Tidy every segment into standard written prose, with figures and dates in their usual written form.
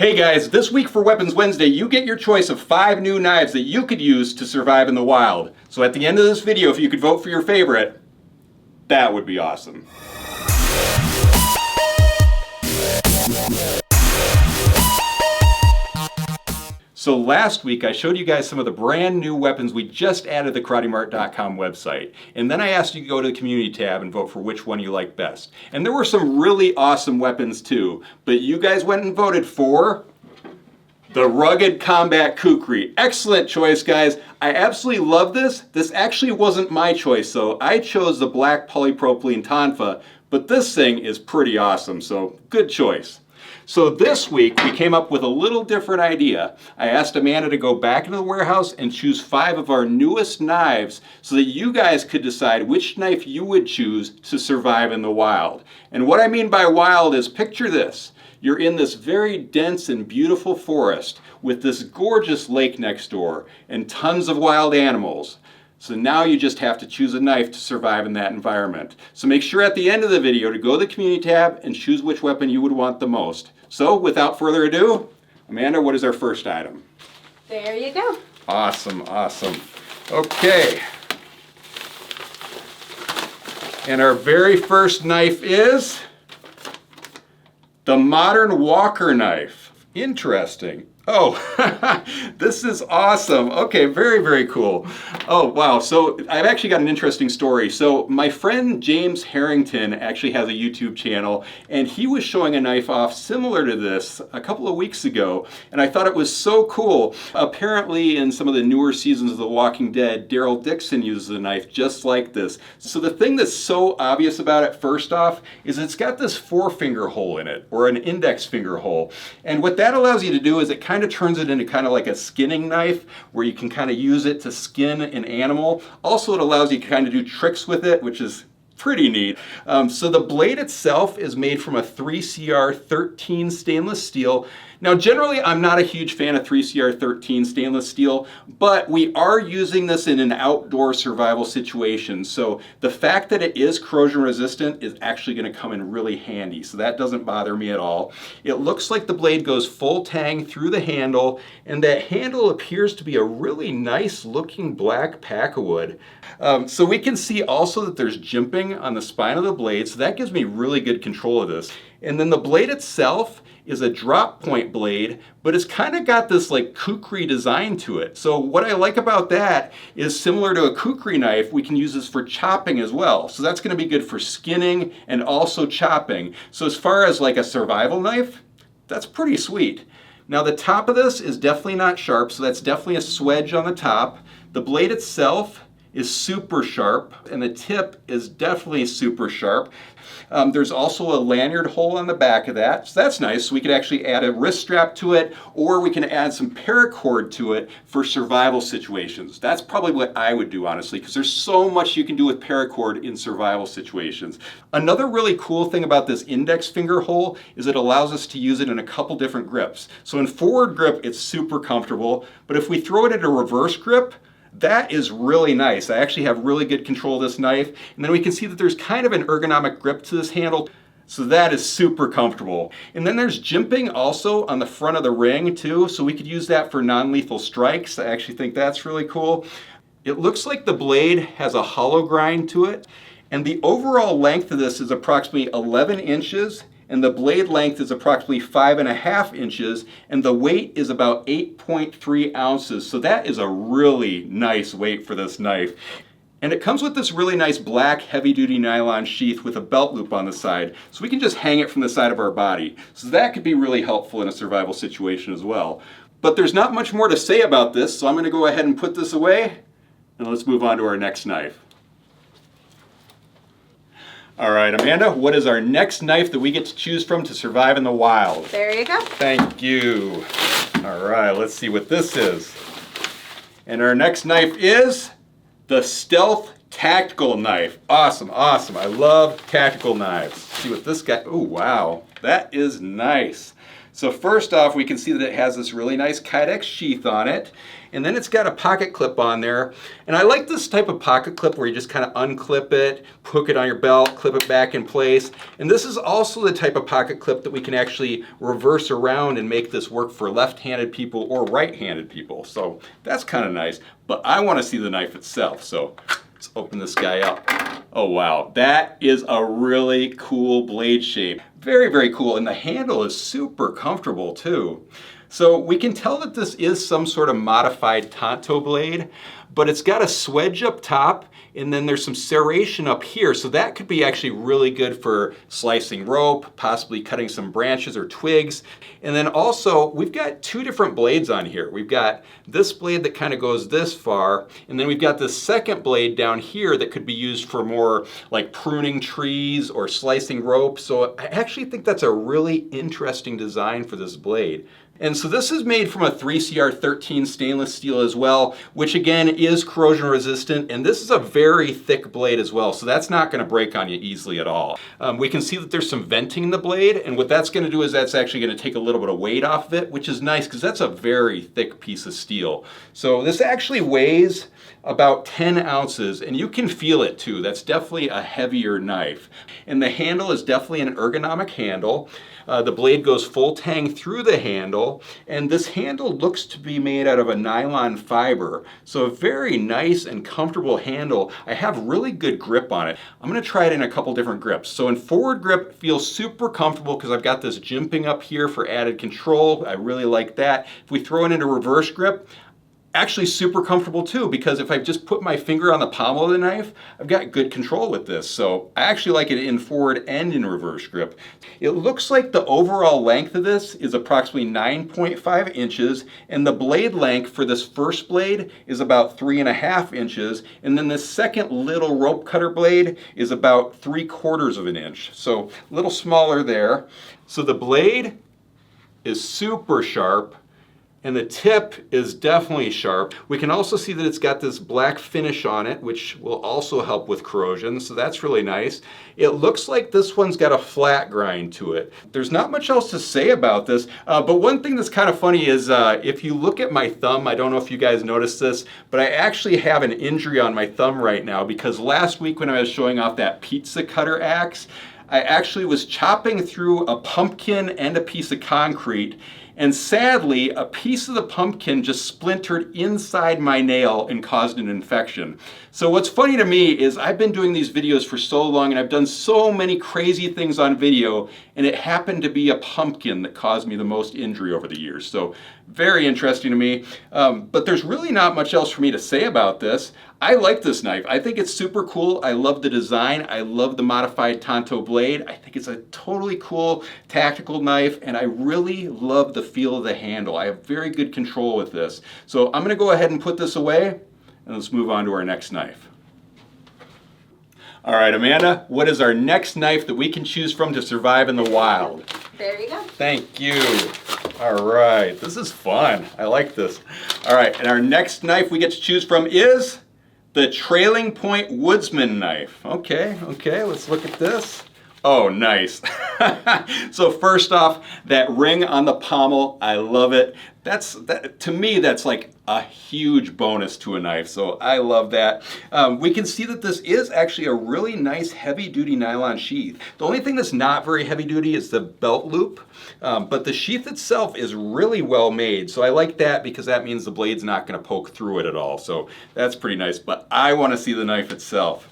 Hey guys, this week for Weapons Wednesday, you get your choice of 5 new knives that you could use to survive in the wild. So at the end of this video, if you could vote for your favorite, that would be awesome. So last week I showed you guys some of the brand new weapons we just added to the KarateMart.com website. And then I asked you to go to the community tab and vote for which one you like best. And there were some really awesome weapons too, but you guys went and voted for the Rugged Combat Kukri. Excellent choice, guys. I absolutely love this. This actually wasn't my choice, so I chose the black polypropylene tonfa, but this thing is pretty awesome, so good choice. So this week we came up with a little different idea. I asked Amanda to go back into the warehouse and choose 5 of our newest knives so that you guys could decide which knife you would choose to survive in the wild. And what I mean by wild is, picture this. You're in this very dense and beautiful forest with this gorgeous lake next door and tons of wild animals. So now you just have to choose a knife to survive in that environment. So make sure at the end of the video to go to the community tab and choose which weapon you would want the most. So without further ado, Amanda, what is our first item? There you go. Awesome, awesome. Okay. And our very first knife is the Modern Walker knife. Interesting. Oh, this is awesome. Okay, very, very cool. Oh, wow. So I've actually got an interesting story. So my friend James Harrington actually has a YouTube channel, and he was showing a knife off similar to this a couple of weeks ago, and I thought it was so cool. Apparently in some of the newer seasons of The Walking Dead, Daryl Dixon uses a knife just like this. So the thing that's so obvious about it, first off, is it's got this forefinger hole in it, or an index finger hole. And what that allows you to do is it kind of turns it into kind of like a skinning knife where you can kind of use it to skin an animal. Also, it allows you to kind of do tricks with it, which is pretty neat. So the blade itself is made from a 3CR13 stainless steel. Now generally I'm not a huge fan of 3CR13 stainless steel, but we are using this in an outdoor survival situation. So the fact that it is corrosion resistant is actually going to come in really handy. So that doesn't bother me at all. It looks like the blade goes full tang through the handle, and that handle appears to be a really nice looking black packwood. So we can see also that there's jimping on the spine of the blade, so that gives me really good control of this. And then the blade itself is a drop point blade, but it's kind of got this like kukri design to it. So what I like about that is, similar to a kukri knife, we can use this for chopping as well. So that's going to be good for skinning and also chopping. So as far as like a survival knife, that's pretty sweet. Now the top of this is definitely not sharp, so that's definitely a swedge on the top. The blade itself is super sharp, and the tip is definitely super sharp. There's also a lanyard hole on the back of that, so that's nice. We could actually add a wrist strap to it, or we can add some paracord to it for survival situations. That's probably what I would do, honestly, because there's so much you can do with paracord in survival situations. Another really cool thing about this index finger hole is it allows us to use it in a couple different grips. So in forward grip, it's super comfortable, but if we throw it in a reverse grip, that is really nice. I actually have really good control of this knife. And then we can see that there's kind of an ergonomic grip to this handle. So that is super comfortable. And then there's jimping also on the front of the ring too. So we could use that for non-lethal strikes. I actually think that's really cool. It looks like the blade has a hollow grind to it. And the overall length of this is approximately 11 inches. And the blade length is approximately 5.5 inches, and the weight is about 8.3 ounces. So that is a really nice weight for this knife. And it comes with this really nice black heavy-duty nylon sheath with a belt loop on the side, so we can just hang it from the side of our body. So that could be really helpful in a survival situation as well. But there's not much more to say about this, so I'm going to go ahead and put this away, and let's move on to our next knife. All right, Amanda, what is our next knife that we get to choose from to survive in the wild? There you go. Thank you. All right, let's see what this is. And our next knife is the Stealth Tactical Knife. Awesome, awesome. I love tactical knives. Let's see what this guy, oh wow, that is nice. So first off, we can see that it has this really nice Kydex sheath on it. And then it's got a pocket clip on there. And I like this type of pocket clip where you just kind of unclip it, hook it on your belt, clip it back in place. And this is also the type of pocket clip that we can actually reverse around and make this work for left-handed people or right-handed people. So that's kind of nice. But I want to see the knife itself. So let's open this guy up. Oh wow, that is a really cool blade shape. Very, very cool. And the handle is super comfortable too. So we can tell that this is some sort of modified tanto blade, but it's got a swedge up top and then there's some serration up here. So that could be actually really good for slicing rope, possibly cutting some branches or twigs. And then also we've got two different blades on here. We've got this blade that kind of goes this far, and then we've got this second blade down here that could be used for more like pruning trees or slicing rope. So I actually think that's a really interesting design for this blade. And so this is made from a 3CR13 stainless steel as well, which again is corrosion resistant, and this is a very thick blade as well, so that's not going to break on you easily at all. We can see that there's some venting in the blade, and what that's going to do is that's actually going to take a little bit of weight off of it, which is nice because that's a very thick piece of steel. So this actually weighs about 10 ounces, and you can feel it too. That's definitely a heavier knife. And the handle is definitely an ergonomic handle. The blade goes full tang through the handle, and this handle looks to be made out of a nylon fiber. So a very nice and comfortable handle. I have really good grip on it. I'm going to try it in a couple different grips. So in forward grip, it feels super comfortable because I've got this jimping up here for added control. I really like that. If we throw it into reverse grip, actually super comfortable too, because if I just put my finger on the pommel of the knife, I've got good control with this. So I actually like it in forward and in reverse grip. It looks like the overall length of this is approximately 9.5 inches, and the blade length for this first blade is about 3.5 inches, and then this second little rope cutter blade is about 3/4 of an inch. So a little smaller there. So the blade is super sharp, and the tip is definitely sharp. We can also see that it's got this black finish on it, which will also help with corrosion, so that's really nice. It looks like this one's got a flat grind to it. There's not much else to say about this, but one thing that's kind of funny is if you look at my thumb, I don't know if you guys noticed this, but I actually have an injury on my thumb right now because last week when I was showing off that pizza cutter axe, I actually was chopping through a pumpkin and a piece of concrete, and sadly, a piece of the pumpkin just splintered inside my nail and caused an infection. So what's funny to me is I've been doing these videos for so long and I've done so many crazy things on video, and it happened to be a pumpkin that caused me the most injury over the years. So very interesting to me. But there's really not much else for me to say about this. I like this knife. I think it's super cool. I love the design. I love the modified tanto blade. I think it's a totally cool tactical knife, and I really love the feel of the handle. I have very good control with this. So I'm gonna go ahead and put this away, and let's move on to our next knife. All right, Amanda, what is our next knife that we can choose from to survive in the wild? There you go. Thank you. All right, this is fun. I like this. All right, and our next knife we get to choose from is the Trailing Point Woodsman knife. Okay, let's look at this. Oh, nice. So first off, that ring on the pommel, I love it. To me, that's like a huge bonus to a knife, so I love that. We can see that this is actually a really nice heavy-duty nylon sheath. The only thing that's not very heavy-duty is the belt loop, but the sheath itself is really well made, so I like that because that means the blade's not going to poke through it at all, so that's pretty nice. But I want to see the knife itself.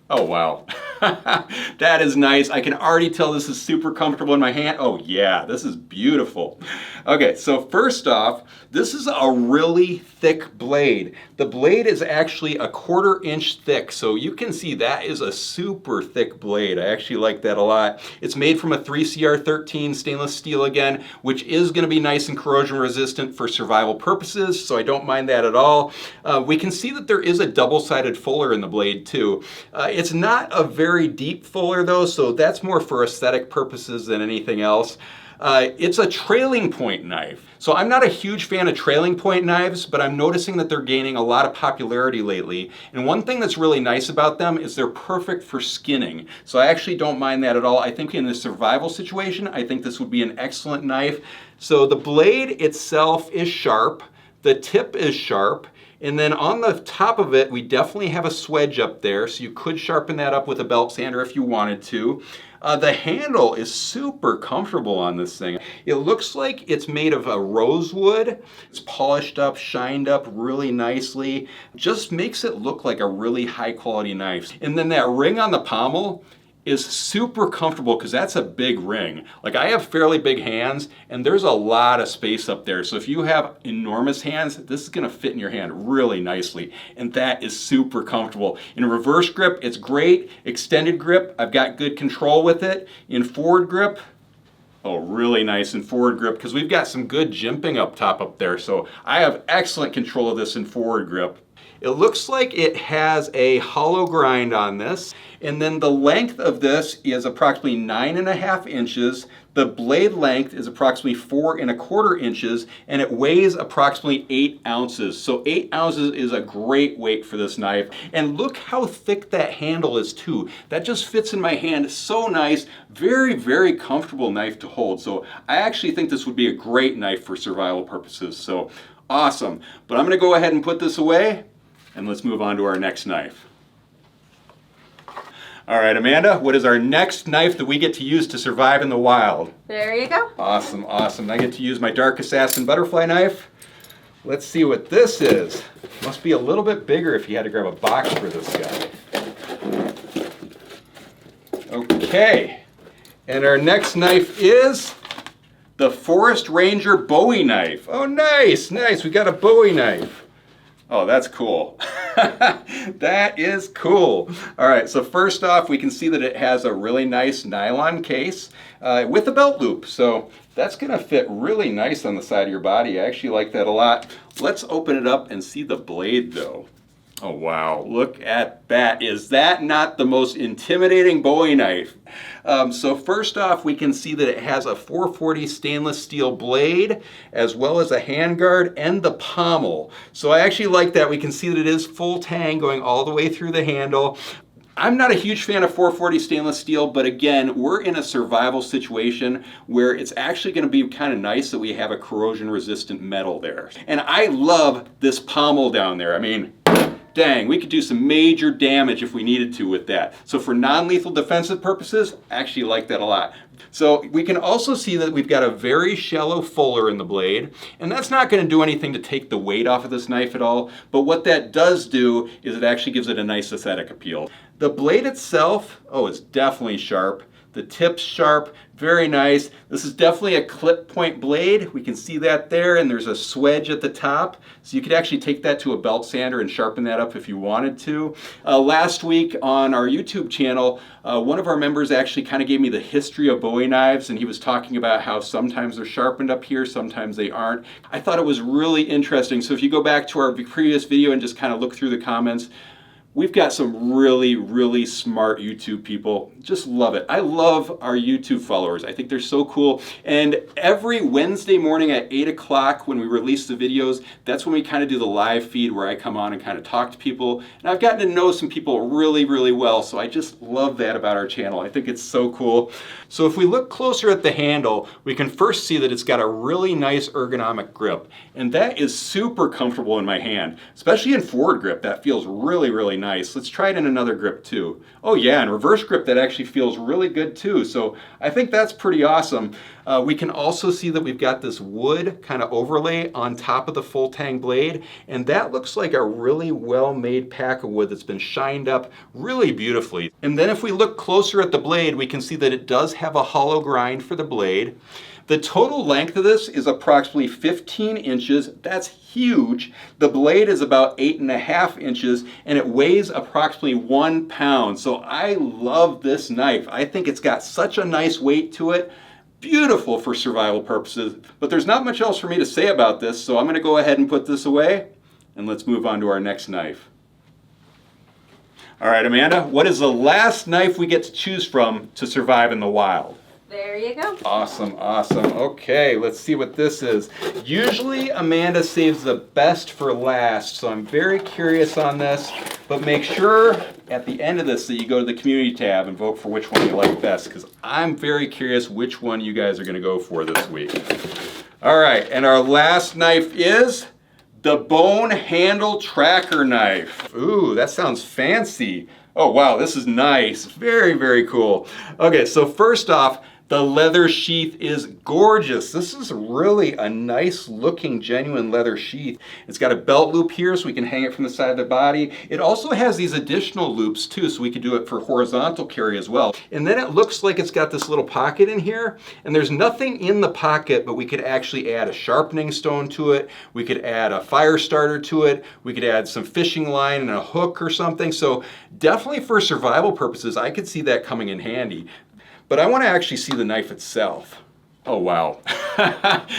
Oh wow, that is nice. I can already tell this is super comfortable in my hand. Oh yeah, this is beautiful. Okay, so first off, this is a really thick blade. The blade is actually a 1/4 inch thick, so you can see that is a super thick blade. I actually like that a lot. It's made from a 3CR13 stainless steel again, which is going to be nice and corrosion resistant for survival purposes, so I don't mind that at all. We can see that there is a double-sided fuller in the blade too. It's not a very deep fuller though, so that's more for aesthetic purposes than anything else. It's a trailing point knife. So I'm not a huge fan of trailing point knives, but I'm noticing that they're gaining a lot of popularity lately. And one thing that's really nice about them is they're perfect for skinning. So I actually don't mind that at all. I think in a survival situation, I think this would be an excellent knife. So the blade itself is sharp, the tip is sharp, and then on the top of it, we definitely have a swedge up there, so you could sharpen that up with a belt sander if you wanted to. The handle is super comfortable on this thing. It looks like it's made of a rosewood. It's polished up, shined up really nicely. Just makes it look like a really high quality knife. And then that ring on the pommel is super comfortable because that's a big ring. Like I have fairly big hands and there's a lot of space up there. So if you have enormous hands, this is gonna fit in your hand really nicely. And that is super comfortable. In reverse grip, it's great. Extended grip, I've got good control with it. In forward grip, oh, really nice in forward grip because we've got some good jimping up top up there. So I have excellent control of this in forward grip. It looks like it has a hollow grind on this, and then the length of this is approximately 9.5 inches. The blade length is approximately 4.25 inches, and it weighs approximately 8 ounces. So 8 ounces is a great weight for this knife. And look how thick that handle is too. That just fits in my hand so nice. Very, very comfortable knife to hold. So I actually think this would be a great knife for survival purposes. So awesome. But I'm gonna go ahead and put this away. And let's move on to our next knife. All right, Amanda, what is our next knife that we get to use to survive in the wild? There you go. Awesome, awesome. I get to use my Dark Assassin butterfly knife. Let's see what this is. Must be a little bit bigger if you had to grab a box for this guy. Okay, and our next knife is the Forest Ranger Bowie knife. Oh, nice, nice. We got a Bowie knife. Oh, that's cool. That is cool. All right, so first off, we can see that it has a really nice nylon case with a belt loop. So that's gonna fit really nice on the side of your body. I actually like that a lot. Let's open it up and see the blade though. Oh wow, look at that. Is that not the most intimidating Bowie knife? So first off, we can see that it has a 440 stainless steel blade, as well as a handguard and the pommel. So I actually like that. We can see that it is full tang going all the way through the handle. I'm not a huge fan of 440 stainless steel, but again, we're in a survival situation where it's actually gonna be kind of nice that we have a corrosion resistant metal there. And I love this pommel down there. I mean, dang, we could do some major damage if we needed to with that. So for non-lethal defensive purposes, I actually like that a lot. So we can also see that we've got a very shallow fuller in the blade, and that's not going to do anything to take the weight off of this knife at all, but what that does do is it actually gives it a nice aesthetic appeal. The blade itself, oh, it's definitely sharp. The tip's sharp, very nice. This is definitely a clip point blade. We can see that there, and there's a swedge at the top. So you could actually take that to a belt sander and sharpen that up if you wanted to. Last week on our YouTube channel, one of our members actually kind of gave me the history of Bowie knives, and he was talking about how sometimes they're sharpened up here, sometimes they aren't. I thought it was really interesting. So if you go back to our previous video and just kind of look through the comments, we've got some really, really smart YouTube people. Just love it. I love our YouTube followers. I think they're so cool. And every Wednesday morning at 8 o'clock when we release the videos, that's when we kind of do the live feed where I come on and kind of talk to people. And I've gotten to know some people really, really well. So I just love that about our channel. I think it's so cool. So if we look closer at the handle, we can first see that it's got a really nice ergonomic grip. And that is super comfortable in my hand, especially in forward grip. That feels really, really nice. Let's try it in another grip too. Oh yeah, in reverse grip that actually feels really good too. So I think that's pretty awesome. We can also see that we've got this wood kind of overlay on top of the full tang blade, and that looks like a really well-made pack of wood that's been shined up really beautifully. And then if we look closer at the blade, we can see that it does have a hollow grind for the blade. The total length of this is approximately 15 inches. That's huge. The blade is about 8.5 inches, and it weighs approximately 1 pound. So I love this knife. I think it's got such a nice weight to it. Beautiful for survival purposes. But there's not much else for me to say about this, so I'm going to go ahead and put this away, and let's move on to our next knife. All right, Amanda, what is the last knife we get to choose from to survive in the wild? There you go. Awesome, awesome. Okay, let's see what this is. Usually Amanda saves the best for last, so I'm very curious on this. But make sure at the end of this that you go to the community tab and vote for which one you like best, because I'm very curious which one you guys are going to go for this week. All right, and our last knife is the bone handle tracker knife. Ooh, that sounds fancy. Oh wow, this is nice. Very, very cool. Okay, so first off, the leather sheath is gorgeous. This is really a nice looking genuine leather sheath. It's got a belt loop here so we can hang it from the side of the body. It also has these additional loops too, so we could do it for horizontal carry as well. And then it looks like it's got this little pocket in here, and there's nothing in the pocket, but we could actually add a sharpening stone to it. We could add a fire starter to it. We could add some fishing line and a hook or something. So definitely for survival purposes, I could see that coming in handy. But I want to actually see the knife itself. Oh wow.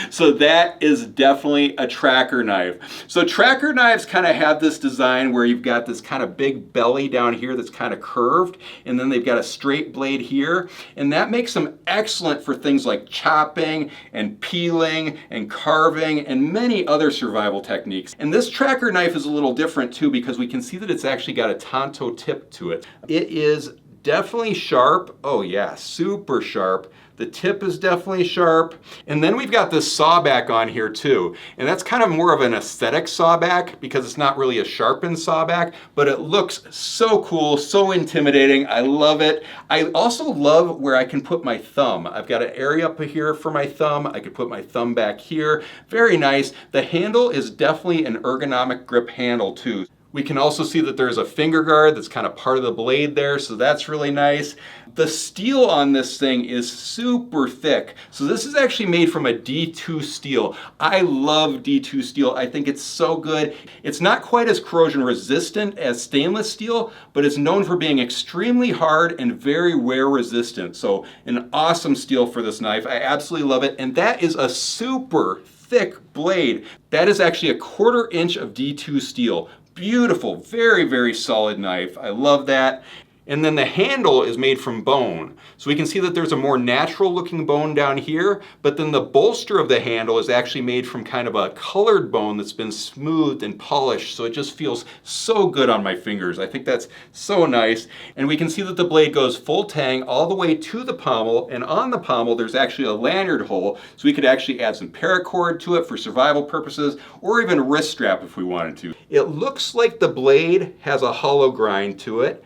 So that is definitely a tracker knife. So tracker knives kind of have this design where you've got this kind of big belly down here that's kind of curved, and then they've got a straight blade here, and that makes them excellent for things like chopping and peeling and carving and many other survival techniques. And this tracker knife is a little different too, because we can see that it's actually got a tanto tip to it. It is definitely sharp. Oh yeah, super sharp. The tip is definitely sharp. And then we've got this sawback on here too. And that's kind of more of an aesthetic sawback because it's not really a sharpened sawback, but it looks so cool, so intimidating. I love it. I also love where I can put my thumb. I've got an area up here for my thumb. I could put my thumb back here. Very nice. The handle is definitely an ergonomic grip handle too. We can also see that there's a finger guard that's kind of part of the blade there, so that's really nice. The steel on this thing is super thick. So this is actually made from a D2 steel. I love D2 steel. I think it's so good. It's not quite as corrosion resistant as stainless steel, but it's known for being extremely hard and very wear resistant. So an awesome steel for this knife. I absolutely love it. And that is a super thick blade. That is actually a 1/4 inch of D2 steel. Beautiful, very, very solid knife. I love that. And then the handle is made from bone. So we can see that there's a more natural looking bone down here, but then the bolster of the handle is actually made from kind of a colored bone that's been smoothed and polished. So it just feels so good on my fingers. I think that's so nice. And we can see that the blade goes full tang all the way to the pommel. And on the pommel, there's actually a lanyard hole. So we could actually add some paracord to it for survival purposes, or even a wrist strap if we wanted to. It looks like the blade has a hollow grind to it.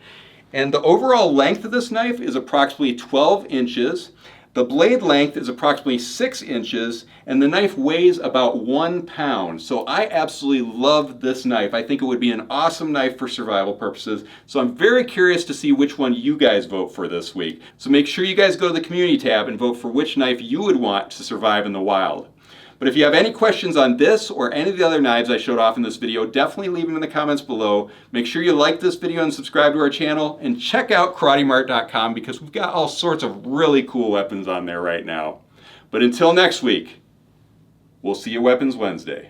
And the overall length of this knife is approximately 12 inches. The blade length is approximately 6 inches, and the knife weighs about 1 pound. So I absolutely love this knife. I think it would be an awesome knife for survival purposes. So I'm very curious to see which one you guys vote for this week. So make sure you guys go to the community tab and vote for which knife you would want to survive in the wild. But if you have any questions on this or any of the other knives I showed off in this video, definitely leave them in the comments below. Make sure you like this video and subscribe to our channel, and check out KarateMart.com because we've got all sorts of really cool weapons on there right now. But until next week, we'll see you Weapons Wednesday.